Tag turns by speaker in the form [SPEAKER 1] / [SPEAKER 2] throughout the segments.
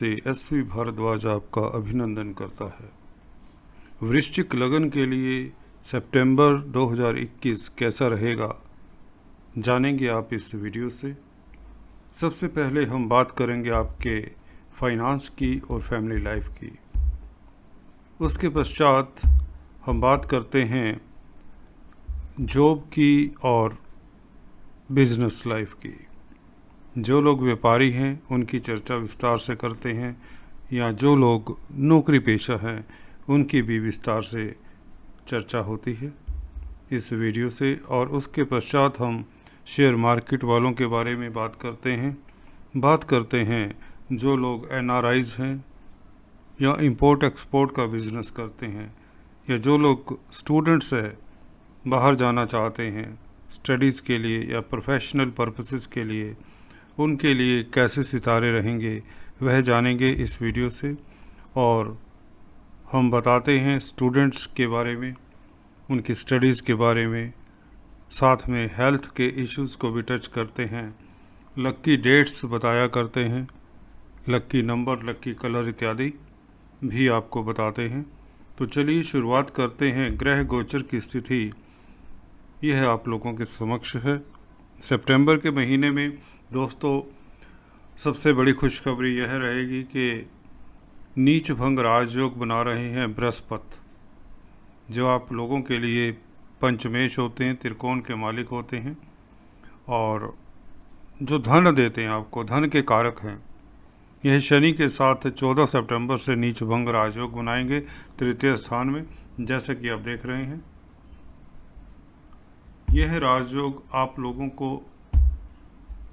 [SPEAKER 1] से SV भारद्वाज आपका अभिनंदन करता है। वृश्चिक लगन के लिए सितंबर 2021 कैसा रहेगा जानेंगे आप इस वीडियो से। सबसे पहले हम बात करेंगे आपके फाइनेंस की और फैमिली लाइफ की। उसके पश्चात हम बात करते हैं जॉब की और बिजनेस लाइफ की। जो लोग व्यापारी हैं उनकी चर्चा विस्तार से करते हैं, या जो लोग नौकरी पेशा हैं उनकी भी विस्तार से चर्चा होती है इस वीडियो से। और उसके पश्चात हम शेयर मार्केट वालों के बारे में बात करते हैं जो लोग NRIs हैं या इंपोर्ट एक्सपोर्ट का बिज़नेस करते हैं, या जो लोग स्टूडेंट्स हैं बाहर जाना चाहते हैं स्टडीज़ के लिए या प्रोफेशनल पर्पसेस के लिए, उनके लिए कैसे सितारे रहेंगे वह जानेंगे इस वीडियो से। और हम बताते हैं स्टूडेंट्स के बारे में, उनकी स्टडीज़ के बारे में, साथ में हेल्थ के इश्यूज़ को भी टच करते हैं, लक्की डेट्स बताया करते हैं, लक्की नंबर, लक्की कलर इत्यादि भी आपको बताते हैं। तो चलिए शुरुआत करते हैं। ग्रह गोचर की स्थिति यह आप लोगों के समक्ष है। सितंबर के महीने में दोस्तों सबसे बड़ी खुशखबरी यह रहेगी कि नीच भंग राजयोग बना रहे हैं बृहस्पति, जो आप लोगों के लिए पंचमेश होते हैं, त्रिकोण के मालिक होते हैं और जो धन देते हैं आपको, धन के कारक हैं। यह शनि के साथ 14 सितंबर से नीच भंग राजयोग बनाएंगे तृतीय स्थान में, जैसे कि आप देख रहे हैं। यह राजयोग आप लोगों को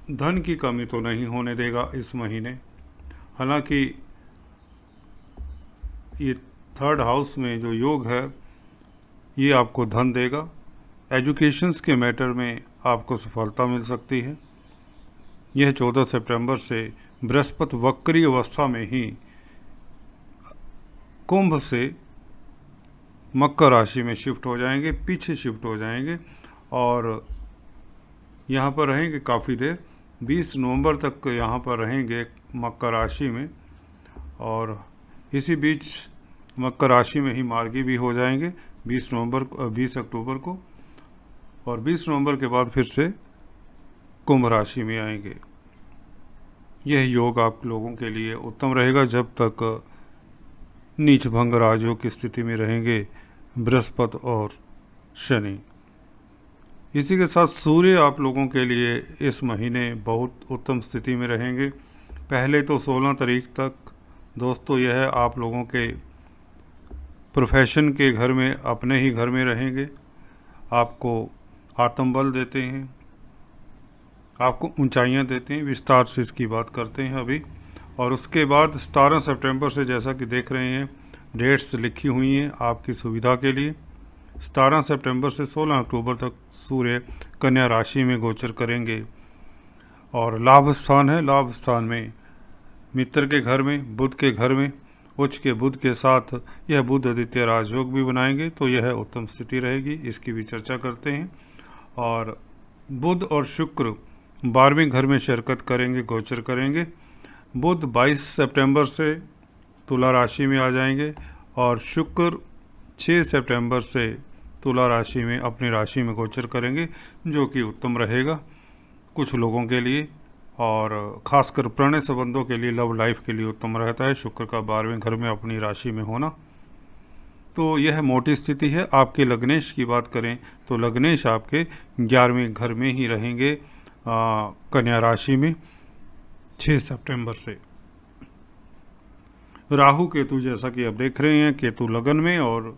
[SPEAKER 1] धन की कमी तो नहीं होने देगा इस महीने। हालांकि ये थर्ड हाउस में जो योग है ये आपको धन देगा। एजुकेशंस के मैटर में आपको सफलता मिल सकती है। यह 14 सितंबर से बृहस्पति वक्री अवस्था में ही कुंभ से मकर राशि में शिफ्ट हो जाएंगे, पीछे शिफ्ट हो जाएंगे और यहाँ पर रहेंगे काफ़ी देर। 20 नवंबर तक यहाँ पर रहेंगे मकर राशि में, और इसी बीच मकर राशि में ही मार्गी भी हो जाएंगे 20 अक्टूबर को, और 20 नवंबर के बाद फिर से कुंभ राशि में आएंगे। यह योग आप लोगों के लिए उत्तम रहेगा जब तक नीच भंग राजयोग की स्थिति में रहेंगे बृहस्पति और शनि। इसी के साथ सूर्य आप लोगों के लिए इस महीने बहुत उत्तम स्थिति में रहेंगे। पहले तो 16 तारीख तक दोस्तों यह आप लोगों के प्रोफेशन के घर में, अपने ही घर में रहेंगे, आपको आत्मबल देते हैं, आपको ऊंचाइयां देते हैं। विस्तार से इसकी बात करते हैं अभी। और उसके बाद 17 सितंबर से, जैसा कि देख रहे हैं डेट्स लिखी हुई हैं आपकी सुविधा के लिए, 17 सितंबर से 16 अक्टूबर तक सूर्य कन्या राशि में गोचर करेंगे। और लाभ स्थान है, लाभ स्थान में मित्र के घर में, बुध के घर में, उच्च के बुध के साथ यह बुध आदित्य राजयोग भी बनाएंगे, तो यह उत्तम स्थिति रहेगी। इसकी भी चर्चा करते हैं। और बुध और शुक्र 12वें घर में शिरकत करेंगे, गोचर करेंगे। बुध 22 सितंबर से तुला राशि में आ जाएंगे और शुक्र 6 सितंबर से तुला राशि में अपनी राशि में गोचर करेंगे, जो कि उत्तम रहेगा कुछ लोगों के लिए, और खासकर प्रणय संबंधों के लिए, लव लाइफ के लिए उत्तम रहता है शुक्र का 12वें घर में अपनी राशि में होना। तो यह मोटी स्थिति है। आपके लग्नेश की बात करें तो लग्नेश आपके 11वें घर में ही रहेंगे कन्या राशि में 6 सितंबर से। राहु केतु, जैसा कि आप देख रहे हैं, केतु लगन में और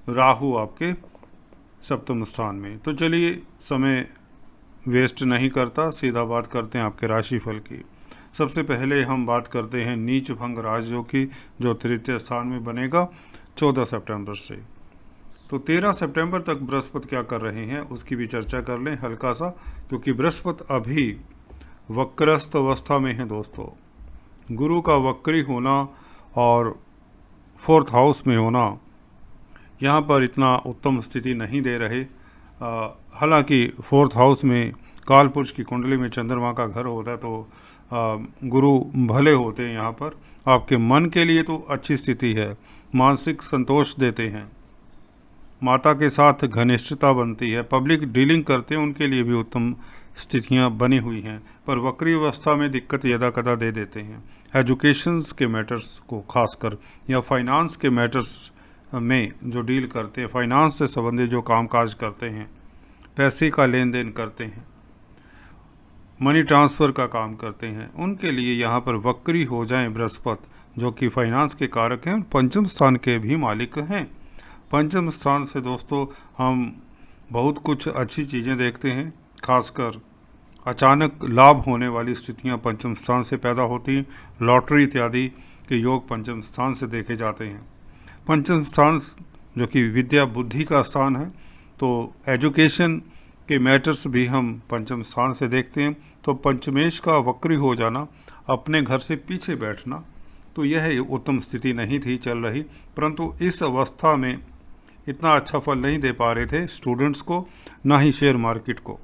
[SPEAKER 1] राहु आपके सप्तम स्थान में। तो चलिए समय वेस्ट नहीं करता, सीधा बात करते हैं आपके राशिफल की। सबसे पहले हम बात करते हैं नीच भंग राजयोग की, जो तृतीय स्थान में बनेगा 14 सितंबर से। तो 13 सितंबर तक बृहस्पति क्या कर रहे हैं उसकी भी चर्चा कर लें हल्का सा, क्योंकि बृहस्पति अभी वक्रस्त अवस्था में है दोस्तों। गुरु का वक्री होना और 4th हाउस में होना यहाँ पर इतना उत्तम स्थिति नहीं दे रहे। हालांकि 4th हाउस में काल पुरुष की कुंडली में चंद्रमा का घर होता है, तो गुरु भले होते हैं यहाँ पर। आपके मन के लिए तो अच्छी स्थिति है, मानसिक संतोष देते हैं, माता के साथ घनिष्ठता बनती है, पब्लिक डीलिंग करते हैं उनके लिए भी उत्तम स्थितियाँ बनी हुई हैं। पर वक्री अवस्था में दिक्कत यदा कदा दे देते हैं। एजुकेशंस के मैटर्स को खासकर या फाइनेंस के मैटर्स में जो डील करते हैं, फाइनेंस से संबंधित जो कामकाज करते हैं, पैसे का लेन देन करते हैं, मनी ट्रांसफ़र का काम करते हैं, उनके लिए यहाँ पर वक्री हो जाएं बृहस्पति, जो कि फाइनेंस के कारक हैं और पंचम स्थान के भी मालिक हैं। पंचम स्थान से दोस्तों हम बहुत कुछ अच्छी चीज़ें देखते हैं, खासकर अचानक लाभ होने वाली स्थितियाँ पंचम स्थान से पैदा होती हैं। लॉटरी इत्यादि के योग पंचम स्थान से देखे जाते हैं। पंचम स्थान जो कि विद्या बुद्धि का स्थान है, तो एजुकेशन के मैटर्स भी हम पंचम स्थान से देखते हैं। तो पंचमेश का वक्री हो जाना, अपने घर से पीछे बैठना, तो यह उत्तम स्थिति नहीं थी चल रही, परंतु इस अवस्था में इतना अच्छा फल नहीं दे पा रहे थे स्टूडेंट्स को, ना ही शेयर मार्केट को।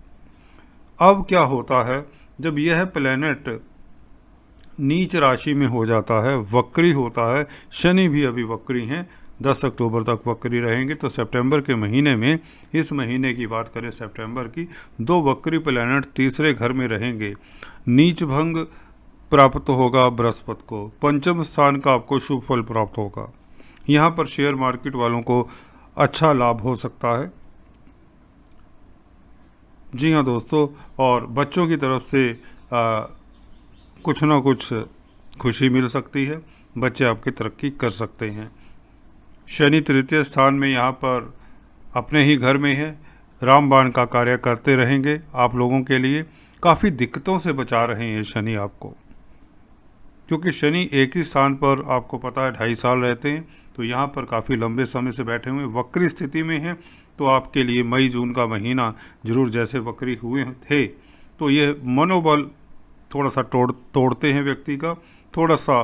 [SPEAKER 1] अब क्या होता है, जब यह प्लैनेट नीच राशि में हो जाता है, वक्री होता है, शनि भी अभी वक्री हैं, 10 अक्टूबर तक वक्री रहेंगे। तो सितंबर के महीने में, इस महीने की बात करें सितंबर की, 2 वक्री प्लैनेट तीसरे घर में रहेंगे। नीच भंग प्राप्त होगा बृहस्पति को, पंचम स्थान का आपको शुभ फल प्राप्त होगा। यहाँ पर शेयर मार्केट वालों को अच्छा लाभ हो सकता है। जी हाँ दोस्तों, और बच्चों की तरफ से कुछ ना कुछ खुशी मिल सकती है, बच्चे आपकी तरक्की कर सकते हैं। शनि तृतीय स्थान में यहाँ पर अपने ही घर में है, रामबाण का कार्य करते रहेंगे। आप लोगों के लिए काफ़ी दिक्कतों से बचा रहे हैं शनि आपको, क्योंकि शनि एक ही स्थान पर आपको पता है 2.5 साल रहते हैं। तो यहाँ पर काफ़ी लंबे समय से बैठे हुए वक्री स्थिति में हैं। तो आपके लिए मई जून का महीना जरूर, जैसे वक्री हुए थे तो ये मनोबल थोड़ा सा तोड़ते हैं व्यक्ति का, थोड़ा सा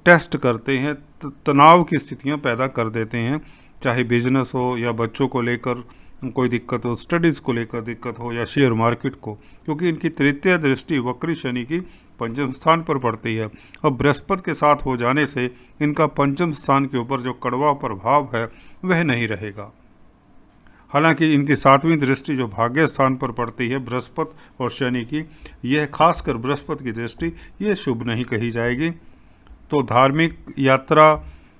[SPEAKER 1] टेस्ट करते हैं, तनाव की स्थितियां पैदा कर देते हैं, चाहे बिजनेस हो या बच्चों को लेकर कोई दिक्कत हो, स्टडीज़ को लेकर दिक्कत हो या शेयर मार्केट को, क्योंकि इनकी तृतीय दृष्टि वक्री शनि की पंचम स्थान पर पड़ती है। अब बृहस्पति के साथ हो जाने से इनका पंचम स्थान के ऊपर जो कड़वा प्रभाव है वह नहीं रहेगा। हालांकि इनकी 7वीं दृष्टि जो भाग्य स्थान पर पड़ती है बृहस्पति और शनि की, यह खासकर बृहस्पति की दृष्टि, ये शुभ नहीं कही जाएगी। तो धार्मिक यात्रा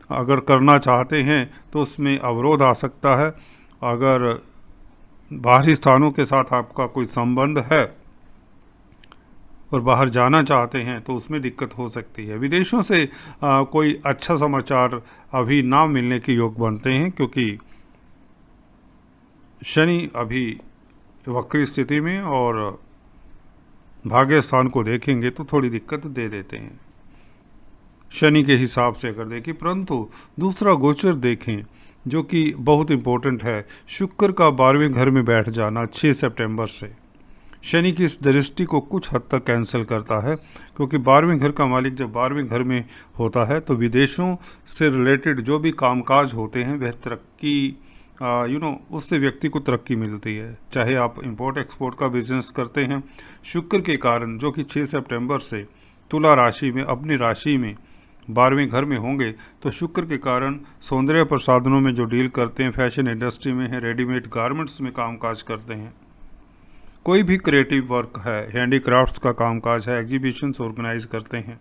[SPEAKER 1] अगर करना चाहते हैं तो उसमें अवरोध आ सकता है। अगर बाहरी स्थानों के साथ आपका कोई संबंध है और बाहर जाना चाहते हैं तो उसमें दिक्कत हो सकती है। विदेशों से कोई अच्छा समाचार अभी ना मिलने के योग बनते हैं, क्योंकि शनि अभी वक्री स्थिति में और भाग्य स्थान को देखेंगे तो थोड़ी दिक्कत दे देते हैं शनि के हिसाब से अगर देखें। परंतु दूसरा गोचर देखें जो कि बहुत इम्पोर्टेंट है, शुक्र का 12वें घर में बैठ जाना 6 सितंबर से शनि की इस दृष्टि को कुछ हद तक कैंसिल करता है, क्योंकि 12वें घर का मालिक जब 12वें घर में होता है तो विदेशों से रिलेटेड जो भी कामकाज होते हैं वह तरक्की उससे व्यक्ति को तरक्की मिलती है। चाहे आप इंपोर्ट एक्सपोर्ट का बिजनेस करते हैं, शुक्र के कारण जो कि 6 सितंबर से तुला राशि में, अपनी राशि में 12वें घर में होंगे, तो शुक्र के कारण सौंदर्य प्रसाधनों में जो डील करते हैं, फैशन इंडस्ट्री में है, रेडीमेड गारमेंट्स में कामकाज करते हैं, कोई भी क्रिएटिव वर्क है, हैंडीक्राफ्ट्स का कामकाज है, एग्जीबिशंस ऑर्गेनाइज करते हैं,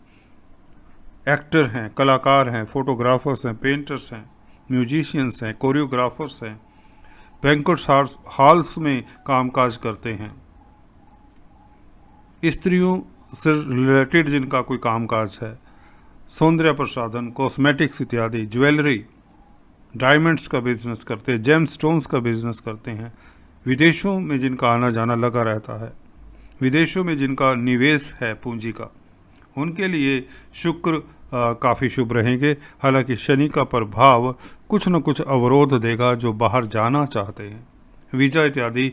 [SPEAKER 1] एक्टर हैं, कलाकार हैं, फोटोग्राफर्स हैं, पेंटर्स हैं, म्यूजिशियंस हैं, कोरियोग्राफर्स हैं, बैंक्वेट हॉल्स में कामकाज करते हैं, स्त्रियों से रिलेटेड जिनका कोई कामकाज है, सौंदर्य प्रसाधन, कॉस्मेटिक्स इत्यादि, ज्वेलरी, डायमंड्स का बिजनेस करते हैं, जेम स्टोन्स का बिजनेस करते हैं, विदेशों में जिनका आना जाना लगा रहता है, विदेशों में जिनका निवेश है पूंजी का, उनके लिए शुक्र काफ़ी शुभ रहेंगे। हालांकि शनि का प्रभाव कुछ न कुछ अवरोध देगा जो बाहर जाना चाहते हैं, वीज़ा इत्यादि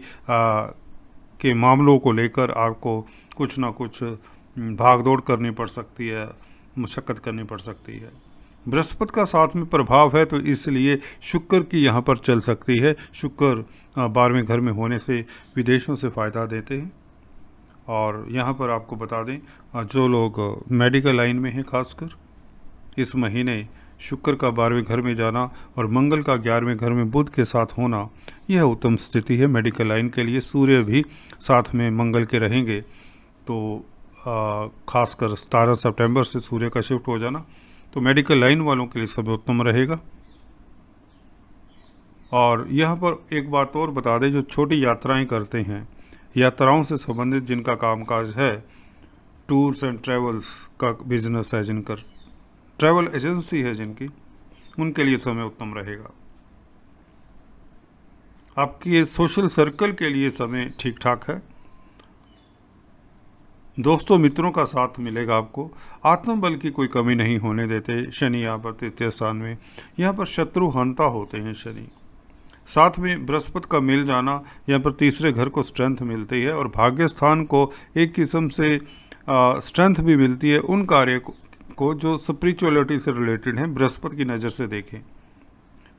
[SPEAKER 1] के मामलों को लेकर आपको कुछ न कुछ भागदौड़ करनी पड़ सकती है, मुशक्क़त करनी पड़ सकती है। बृहस्पति का साथ में प्रभाव है तो इसलिए शुक्र की यहाँ पर चल सकती है। शुक्र 12वें घर में होने से विदेशों से फ़ायदा देते हैं और यहाँ पर आपको बता दें, जो लोग मेडिकल लाइन में हैं खासकर, इस महीने शुक्र का 12वें घर में जाना और मंगल का 11वें घर में बुध के साथ होना, यह उत्तम स्थिति है मेडिकल लाइन के लिए। सूर्य भी साथ में मंगल के रहेंगे, तो खासकर 17 सितंबर से सूर्य का शिफ्ट हो जाना, तो मेडिकल लाइन वालों के लिए समय उत्तम रहेगा। और यहाँ पर एक बात और बता दें, जो छोटी यात्राएं करते हैं, यात्राओं से संबंधित जिनका कामकाज है, टूर्स एंड ट्रैवल्स का बिजनेस है, जिनका ट्रैवल एजेंसी है जिनकी, उनके लिए समय उत्तम रहेगा। आपके सोशल सर्कल के लिए समय ठीक ठाक है। दोस्तों मित्रों का साथ मिलेगा आपको। आत्मबल की कोई कमी नहीं होने देते शनि यहाँ पर तृतीय स्थान में। यहाँ पर शत्रु हंता होते हैं शनि। साथ में बृहस्पति का मिल जाना, यहाँ पर तीसरे घर को स्ट्रेंथ मिलती है और भाग्य स्थान को एक किस्म से स्ट्रेंथ भी मिलती है उन कार्य को जो स्पिरिचुअलिटी से रिलेटेड हैं। बृहस्पति की नज़र से देखें,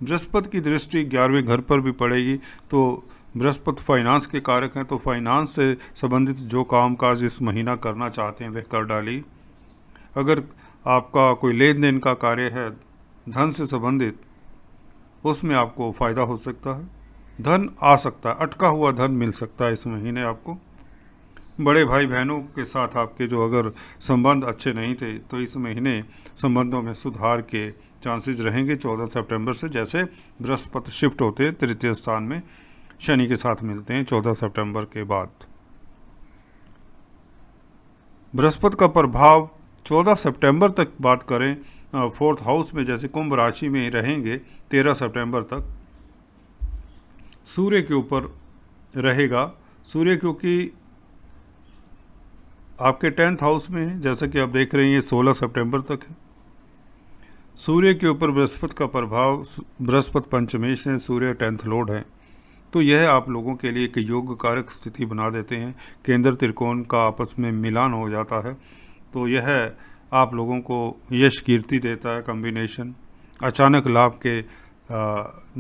[SPEAKER 1] बृहस्पति की दृष्टि 11वें घर पर भी पड़ेगी, तो बृहस्पति फाइनेंस के कारक हैं, तो फाइनेंस से संबंधित जो कामकाज इस महीना करना चाहते हैं वह कर डालिए। अगर आपका कोई लेन देन का कार्य है धन से संबंधित, उसमें आपको फ़ायदा हो सकता है, धन आ सकता है, अटका हुआ धन मिल सकता है इस महीने आपको। बड़े भाई बहनों के साथ आपके जो अगर संबंध अच्छे नहीं थे, तो इस महीने संबंधों में सुधार के चांसेस रहेंगे 14 सितंबर से। जैसे बृहस्पति शिफ्ट होते हैं तृतीय स्थान में, शनि के साथ मिलते हैं 14 सितंबर के बाद। बृहस्पति का प्रभाव 14 सितंबर तक बात करें, 4th हाउस में जैसे कुंभ राशि में ही रहेंगे 13 सितंबर तक। सूर्य के ऊपर रहेगा, सूर्य क्योंकि आपके 10th हाउस में है, जैसा कि आप देख रहे हैं ये 16 सितंबर तक है। सूर्य के ऊपर बृहस्पति का प्रभाव, बृहस्पति पंचमेश है, सूर्य 10th लॉर्ड है, तो यह आप लोगों के लिए एक योग कारक स्थिति बना देते हैं। केंद्र त्रिकोण का आपस में मिलान हो जाता है, तो यह आप लोगों को यश कीर्ति देता है कॉम्बिनेशन। अचानक लाभ के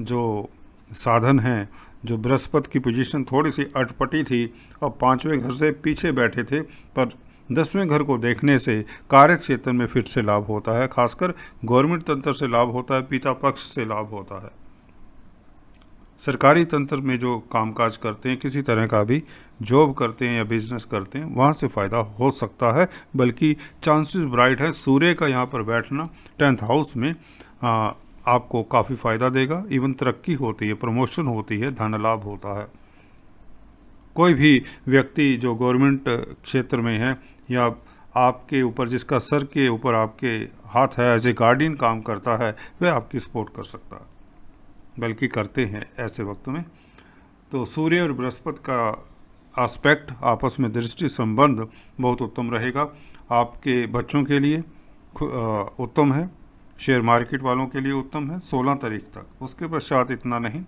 [SPEAKER 1] जो साधन हैं, जो बृहस्पति की पोजीशन थोड़ी सी अटपटी थी, अब 5वें घर से पीछे बैठे थे, पर 10वें घर को देखने से कार्य क्षेत्र में फिर से लाभ होता है। खासकर गवर्नमेंट तंत्र से लाभ होता है, पिता पक्ष से लाभ होता है। सरकारी तंत्र में जो कामकाज करते हैं, किसी तरह का भी जॉब करते हैं या बिजनेस करते हैं, वहाँ से फ़ायदा हो सकता है, बल्कि चांसेस ब्राइट है। सूर्य का यहाँ पर बैठना 10th हाउस में आपको काफ़ी फ़ायदा देगा। इवन तरक्की होती है, प्रमोशन होती है, धन लाभ होता है। कोई भी व्यक्ति जो गवर्नमेंट क्षेत्र में है या आपके ऊपर, जिसका सर के ऊपर आपके हाथ है, एज ए गार्डियन काम करता है, वह आपकी सपोर्ट कर सकता है, बल्कि करते हैं ऐसे वक्त में। तो सूर्य और बृहस्पति का एस्पेक्ट, आपस में दृष्टि संबंध बहुत उत्तम रहेगा। आपके बच्चों के लिए उत्तम है, शेयर मार्केट वालों के लिए उत्तम है 16 तारीख तक। उसके पश्चात इतना नहीं।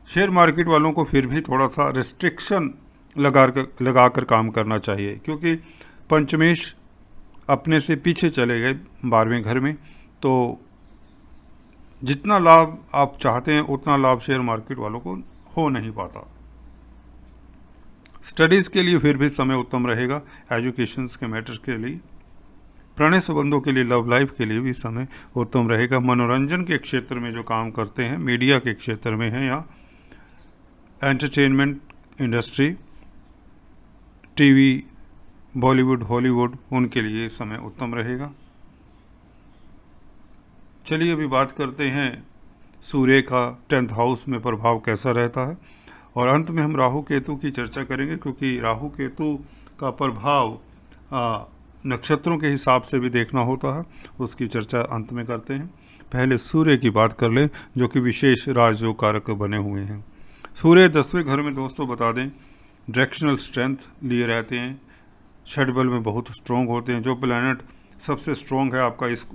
[SPEAKER 1] शेयर मार्केट वालों को फिर भी थोड़ा सा रिस्ट्रिक्शन लगा कर काम करना चाहिए, क्योंकि पंचमेश अपने से पीछे चले गए 12वें घर में, तो जितना लाभ आप चाहते हैं उतना लाभ शेयर मार्केट वालों को हो नहीं पाता। स्टडीज़ के लिए फिर भी समय उत्तम रहेगा, एजुकेशंस के मैटर्स के लिए, प्रणय संबंधों के लिए, लव लाइफ के लिए भी समय उत्तम रहेगा। मनोरंजन के क्षेत्र में जो काम करते हैं, मीडिया के क्षेत्र में हैं या entertainment industry, TV, Bollywood, Hollywood, उनके लिए समय उत्तम रहेगा। चलिए अभी बात करते हैं सूर्य का 10th हाउस में प्रभाव कैसा रहता है, और अंत में हम राहु केतु की चर्चा करेंगे, क्योंकि राहु केतु का प्रभाव नक्षत्रों के हिसाब से भी देखना होता है। उसकी चर्चा अंत में करते हैं। पहले सूर्य की बात कर लें, जो कि विशेष राजयोग कारक बने हुए हैं। सूर्य 10वें घर में दोस्तों बता दें डायरेक्शनल स्ट्रेंथ लिए रहते हैं, शेड्यूल में बहुत स्ट्रॉन्ग होते हैं। जो प्लैनेट सबसे स्ट्रॉन्ग है आपका इस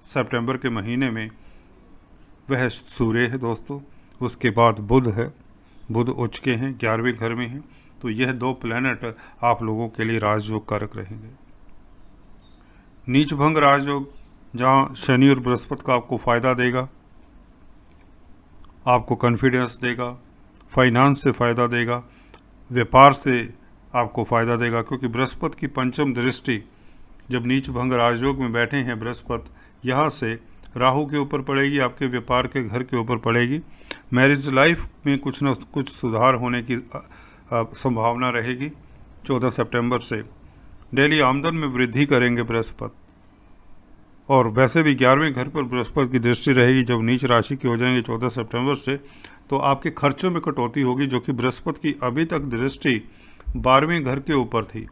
[SPEAKER 1] सितंबर के महीने में, वह सूर्य है दोस्तों। उसके बाद बुध है, बुध उच्च के हैं, 11वें घर में हैं, तो यह 2 प्लैनेट आप लोगों के लिए राजयोग कारक रहेंगे। नीच भंग राजयोग, जहाँ शनि और बृहस्पति का आपको फ़ायदा देगा, आपको कॉन्फिडेंस देगा, फाइनेंस से फ़ायदा देगा, व्यापार से आपको फ़ायदा देगा, क्योंकि बृहस्पति की पंचम दृष्टि जब नीच भंग राजयोग में बैठे हैं बृहस्पति, यहाँ से राहु के ऊपर पड़ेगी, आपके व्यापार के घर के ऊपर पड़ेगी। मैरिज लाइफ में कुछ न कुछ सुधार होने की संभावना रहेगी 14 सितंबर से। डेली आमदन में वृद्धि करेंगे बृहस्पति, और वैसे भी 11वें घर पर बृहस्पति की दृष्टि रहेगी जब नीच राशि के हो जाएंगे 14 सितंबर से, तो आपके खर्चों में कटौती होगी, जो कि बृहस्पति की अभी तक दृष्टि 12वें घर के ऊपर थी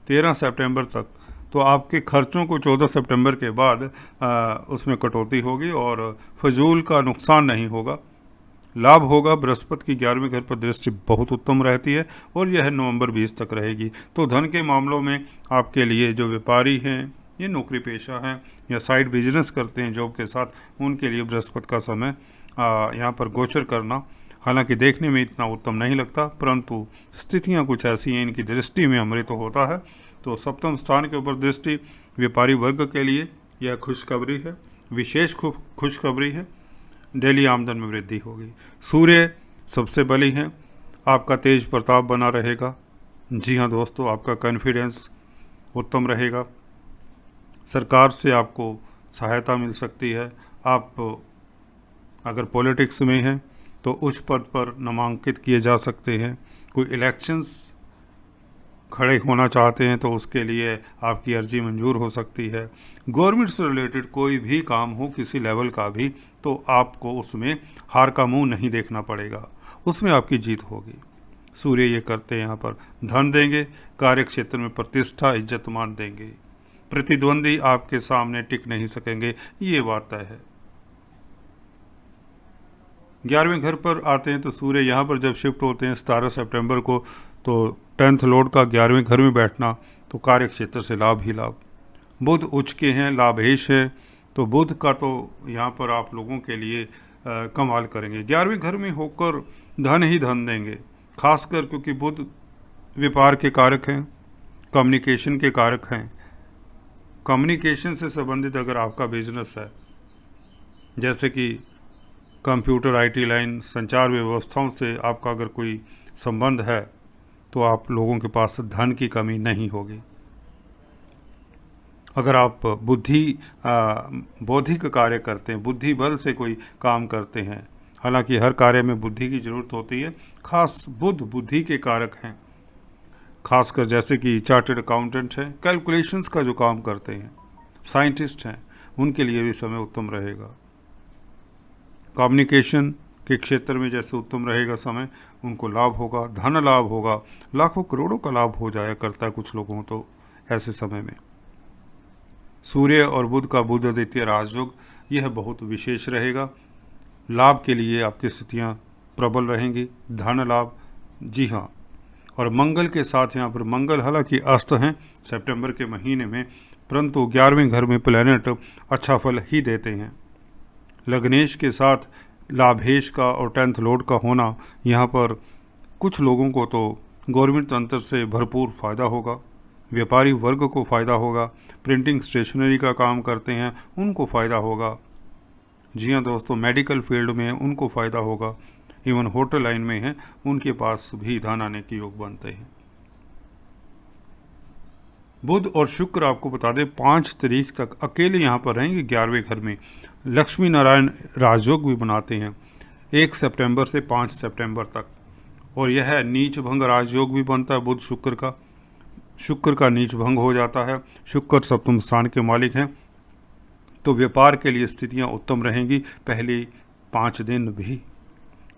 [SPEAKER 1] 13 सितंबर तक। तो आपके खर्चों को 14 सितंबर के बाद उसमें कटौती होगी और फजूल का नुकसान नहीं होगा, लाभ होगा। बृहस्पति की 11वें घर पर दृष्टि बहुत उत्तम रहती है और यह नवंबर 20 तक रहेगी। तो धन के मामलों में आपके लिए जो व्यापारी हैं, ये नौकरी पेशा हैं या साइड बिजनेस करते हैं जॉब के साथ, उनके लिए बृहस्पति का समय यहाँ पर गोचर करना हालांकि देखने में इतना उत्तम नहीं लगता, परंतु स्थितियाँ कुछ ऐसी हैं, इनकी दृष्टि में अमृत होता है। तो सप्तम स्थान के ऊपर दृष्टि व्यापारी वर्ग के लिए यह खुशखबरी है, विशेष खुशखबरी है। डेली आमदन में वृद्धि होगी। सूर्य सबसे बली हैं, आपका तेज प्रताप बना रहेगा। जी हाँ दोस्तों, आपका कॉन्फिडेंस उत्तम रहेगा। सरकार से आपको सहायता मिल सकती है। आप अगर पॉलिटिक्स में हैं तो उच्च पद पर नामांकित किए जा सकते हैं। कोई इलेक्शंस खड़े होना चाहते हैं तो उसके लिए आपकी अर्जी मंजूर हो सकती है। गवर्नमेंट से रिलेटेड कोई भी काम हो किसी लेवल का भी, तो आपको उसमें हार का मुंह नहीं देखना पड़ेगा, उसमें आपकी जीत होगी। सूर्य ये करते हैं यहाँ पर धन देंगे, कार्य क्षेत्र में प्रतिष्ठा इज्जत मान देंगे, प्रतिद्वंदी आपके सामने टिक नहीं सकेंगे, ये बात तय है। 11वें घर पर आते हैं तो सूर्य यहाँ पर जब शिफ्ट होते हैं 17 सितंबर को, तो 10th लॉर्ड का 11वें घर में बैठना, तो कार्य क्षेत्र से लाभ ही लाभ। बुध उच्च के हैं, लाभेश है, तो बुध का तो यहाँ पर आप लोगों के लिए कमाल करेंगे। 11वें घर में होकर धन ही धन देंगे, खासकर क्योंकि बुध व्यापार के कारक हैं, कम्युनिकेशन के कारक हैं। कम्युनिकेशन से संबंधित अगर आपका बिजनेस है, जैसे कि कंप्यूटर आईटी लाइन, संचार व्यवस्थाओं से आपका अगर कोई संबंध है, तो आप लोगों के पास धन की कमी नहीं होगी। अगर आप बौद्धिक कार्य करते हैं, बुद्धि बल से कोई काम करते हैं, हालांकि हर कार्य में बुद्धि की जरूरत होती है, खास बुध बुद्धि के कारक हैं, खासकर जैसे कि चार्टर्ड अकाउंटेंट हैं, कैलकुलेशंस का जो काम करते हैं, साइंटिस्ट हैं, उनके लिए भी समय उत्तम रहेगा। कम्युनिकेशन के क्षेत्र में जैसे उत्तम रहेगा समय, उनको लाभ होगा, धन लाभ होगा, लाखों करोड़ों का लाभ हो जाया करता है कुछ लोगों तो ऐसे समय में। सूर्य और बुध का बुध आदित्य राजयोग यह बहुत विशेष रहेगा। लाभ के लिए आपकी स्थितियाँ प्रबल रहेंगी, धन लाभ, जी हाँ। और मंगल के साथ यहाँ पर मंगल हालांकि अस्त हैं सितंबर के महीने में, परंतु 11वें घर में प्लैनेट अच्छा फल ही देते हैं। लग्नेश के साथ लाभेश का और 10th लॉर्ड का होना, यहाँ पर कुछ लोगों को तो गवर्नमेंट तंत्र से भरपूर फ़ायदा होगा, व्यापारी वर्ग को फ़ायदा होगा, प्रिंटिंग स्टेशनरी का काम करते हैं उनको फ़ायदा होगा। जी हाँ दोस्तों, मेडिकल फील्ड में उनको फ़ायदा होगा, इवन होटल लाइन में हैं उनके पास भी धन आने के योग बनते हैं। बुध और शुक्र आपको बता दें 5 तारीख तक अकेले यहाँ पर रहेंगे 11वें घर में। लक्ष्मी नारायण राजयोग भी बनाते हैं 1 सितंबर से 5 सितंबर तक, और यह नीच भंग राजयोग भी बनता है बुध शुक्र का नीच भंग हो जाता है। शुक्र सप्तम स्थान के मालिक हैं, तो व्यापार के लिए स्थितियाँ उत्तम रहेंगी। पहले 5 दिन भी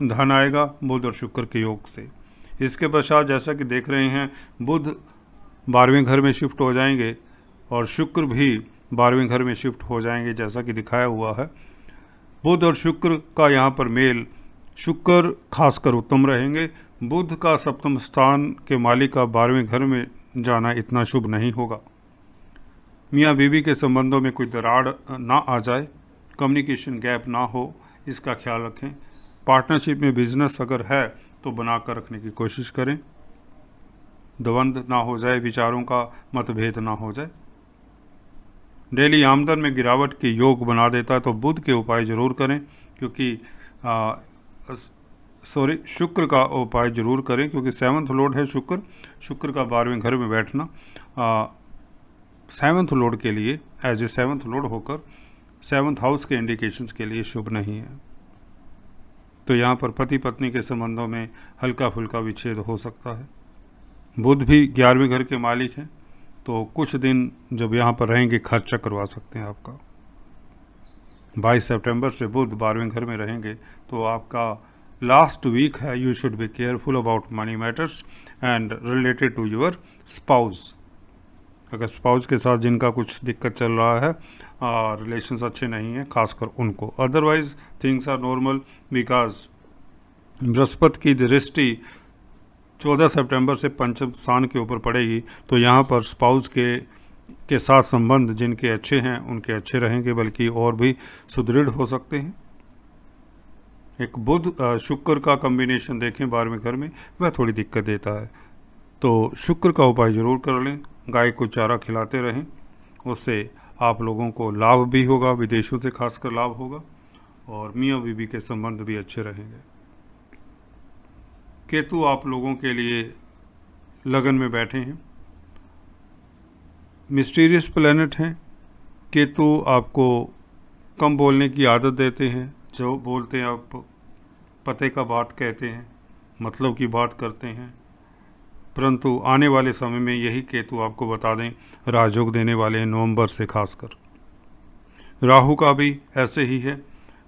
[SPEAKER 1] धन आएगा बुध और शुक्र के योग से। इसके पश्चात जैसा कि देख रहे हैं, बुध 12वें घर में शिफ्ट हो जाएंगे और शुक्र भी 12वें घर में शिफ्ट हो जाएंगे, जैसा कि दिखाया हुआ है। बुध और शुक्र का यहाँ पर मेल, शुक्र खासकर उत्तम रहेंगे। बुध का सप्तम स्थान के मालिक का 12वें घर में जाना इतना शुभ नहीं होगा। मियाँ बीवी के संबंधों में कोई दरार ना आ जाए, कम्युनिकेशन गैप ना हो, इसका ख्याल रखें। पार्टनरशिप में बिजनेस अगर है तो बना कर रखने की कोशिश करें, द्वंद्व ना हो जाए, विचारों का मतभेद ना हो जाए। डेली आमदन में गिरावट के योग बना देता है, तो बुध के उपाय जरूर करें, क्योंकि शुक्र का उपाय जरूर करें, क्योंकि 7th लॉर्ड है शुक्र का 12वें घर में बैठना 7th लॉर्ड के लिए एज ए 7th लॉर्ड होकर 7th हाउस के इंडिकेशंस के लिए शुभ नहीं है। तो यहाँ पर पति पत्नी के संबंधों में हल्का फुल्का विच्छेद हो सकता है। बुध भी 11वें घर के मालिक हैं, तो कुछ दिन जब यहाँ पर रहेंगे खर्चा करवा सकते हैं आपका। 22 सितंबर से बुध 12वें घर में रहेंगे, तो आपका लास्ट वीक है। You should be careful about money matters and related to your spouse. अगर स्पाउस के साथ जिनका कुछ दिक्कत चल रहा है, रिलेशंस अच्छे नहीं हैं, खासकर उनको। Otherwise things are normal, because Brihaspati की दृष्टि 14 सितंबर से पंचम स्थान के ऊपर पड़ेगी, तो यहाँ पर स्पाउस के साथ संबंध जिनके अच्छे हैं उनके अच्छे रहेंगे, बल्कि और भी सुदृढ़ हो सकते हैं। एक बुध शुक्र का कॉम्बिनेशन देखें 12वें घर में, वह थोड़ी दिक्कत देता है। तो शुक्र का उपाय जरूर कर लें, गाय को चारा खिलाते रहें, उससे आप लोगों को लाभ भी होगा, विदेशों से खासकर लाभ होगा, और मियाँ बीवी के संबंध भी अच्छे रहेंगे। केतु आप लोगों के लिए लगन में बैठे हैं, मिस्टीरियस प्लैनेट हैं। केतु आपको कम बोलने की आदत देते हैं, जो बोलते हैं आप पते का बात कहते हैं, मतलब की बात करते हैं, परंतु आने वाले समय में यही केतु आपको बता दें राजयोग देने वाले हैं, नवंबर से खासकर। राहु का भी ऐसे ही है,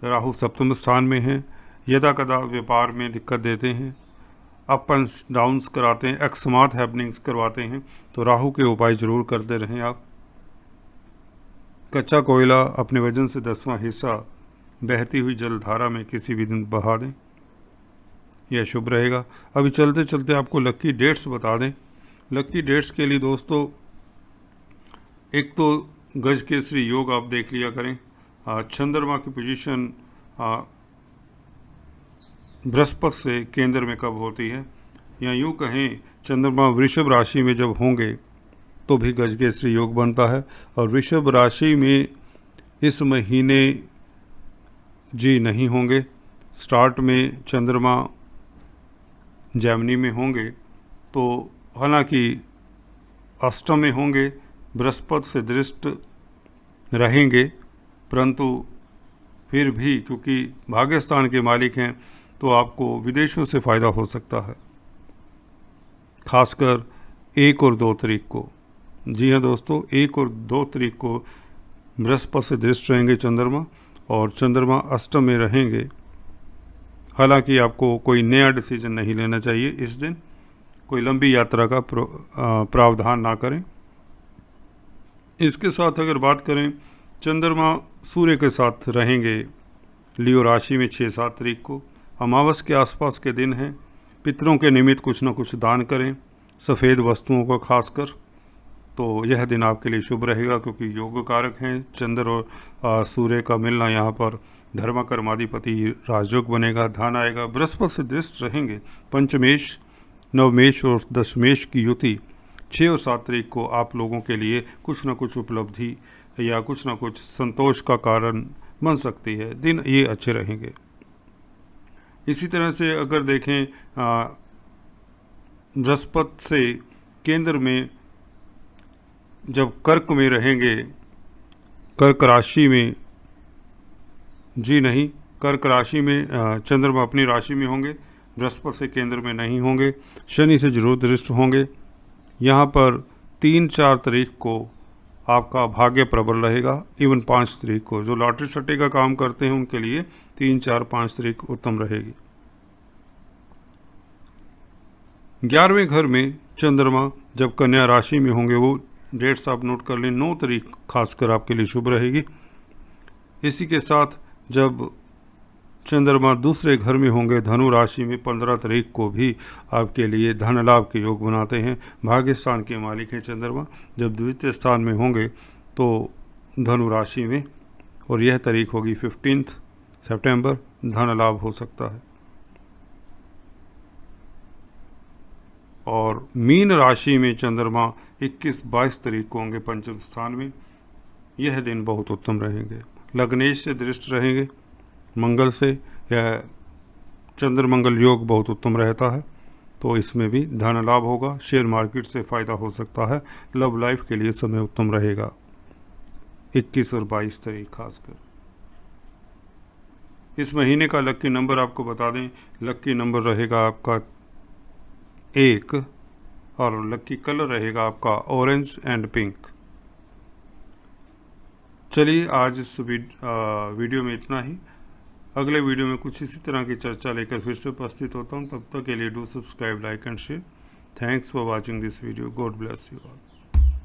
[SPEAKER 1] राहु सप्तम स्थान में है, यदा कदा व्यापार में दिक्कत देते हैं, अप एंड डाउन्स कराते हैं, अकस्मात हैपनिंग्स करवाते हैं, तो राहु के उपाय जरूर करते रहें आप। कच्चा कोयला अपने वजन से 10वां हिस्सा बहती हुई जलधारा में किसी भी दिन बहा दें, यह शुभ रहेगा। अभी चलते चलते आपको लक्की डेट्स बता दें। लक्की डेट्स के लिए दोस्तों, एक तो गज केसरी योग आप देख लिया करें। चंद्रमा की पोजीशन बृहस्पति से केंद्र में कब होती है, या यूँ कहें चंद्रमा वृषभ राशि में जब होंगे तो भी गज केसरी योग बनता है। और वृषभ राशि में इस महीने जी नहीं होंगे, स्टार्ट में चंद्रमा जैमिनी में होंगे, तो हालांकि अष्टम में होंगे, बृहस्पति से दृष्ट रहेंगे, परंतु फिर भी क्योंकि भाग्यस्थान के मालिक हैं, तो आपको विदेशों से फ़ायदा हो सकता है, खासकर 1 और 2 तारीख को। जी हाँ दोस्तों, 1 और 2 तारीख को बृहस्पति से दृष्ट रहेंगे चंद्रमा, और चंद्रमा अष्टम में रहेंगे। हालांकि आपको कोई नया डिसीजन नहीं लेना चाहिए इस दिन, कोई लंबी यात्रा का प्रावधान ना करें। इसके साथ अगर बात करें, चंद्रमा सूर्य के साथ रहेंगे लियो राशि में 6-7 तारीख को, अमावस के आसपास के दिन हैं। पितरों के निमित्त कुछ ना कुछ दान करें, सफ़ेद वस्तुओं का खासकर, तो यह दिन आपके लिए शुभ रहेगा, क्योंकि योग कारक हैं। चंद्र और सूर्य का मिलना यहाँ पर धर्म कर्माधिपति राजयोग बनेगा, धन आएगा। बृहस्पति से दृष्ट रहेंगे पंचमेश, नवमेश और दशमेश की युति 6 और 7 तारीख को आप लोगों के लिए कुछ न कुछ उपलब्धि या कुछ न कुछ संतोष का कारण बन सकती है। दिन ये अच्छे रहेंगे। इसी तरह से अगर देखें, बृहस्पति से केंद्र में जब कर्क में रहेंगे, कर्क राशि में जी नहीं, कर्क राशि में चंद्रमा अपनी राशि में होंगे, बृहस्पति से केंद्र में नहीं होंगे, शनि से जरूर दृष्ट होंगे। यहाँ पर 3-4 तारीख को आपका भाग्य प्रबल रहेगा, इवन 5 तारीख को। जो लॉटरी सट्टे का काम करते हैं उनके लिए 3, 4, 5 तारीख उत्तम रहेगी। 11वें घर में चंद्रमा जब कन्या राशि में होंगे, वो डेट्स आप नोट कर लें, 9 तारीख खासकर आपके लिए शुभ रहेगी। इसी के साथ जब चंद्रमा दूसरे घर में होंगे धनु राशि में, 15 तारीख को भी आपके लिए धन लाभ के योग बनाते हैं। भाग्यस्थान के मालिक हैं चंद्रमा, जब द्वितीय स्थान में होंगे तो धनु राशि में, और यह तारीख होगी 15 सितंबर, धन लाभ हो सकता है। और मीन राशि में चंद्रमा 21-22 तारीख को होंगे पंचम स्थान में, यह दिन बहुत उत्तम रहेंगे। लग्नेश से दृष्ट रहेंगे मंगल से, यह चंद्रमंगल योग बहुत उत्तम रहता है, तो इसमें भी धन लाभ होगा। शेयर मार्केट से फ़ायदा हो सकता है। लव लाइफ के लिए समय उत्तम रहेगा 21 और 22 तारीख खासकर। इस महीने का लक्की नंबर आपको बता दें, लक्की नंबर रहेगा आपका 1 और लक्की कलर रहेगा आपका ऑरेंज एंड पिंक। चलिए आज इस वीडियो में इतना ही। अगले वीडियो में कुछ इसी तरह की चर्चा लेकर फिर से उपस्थित होता हूँ। तब तक के लिए do subscribe, like and share. Thanks for watching this video. God bless you all.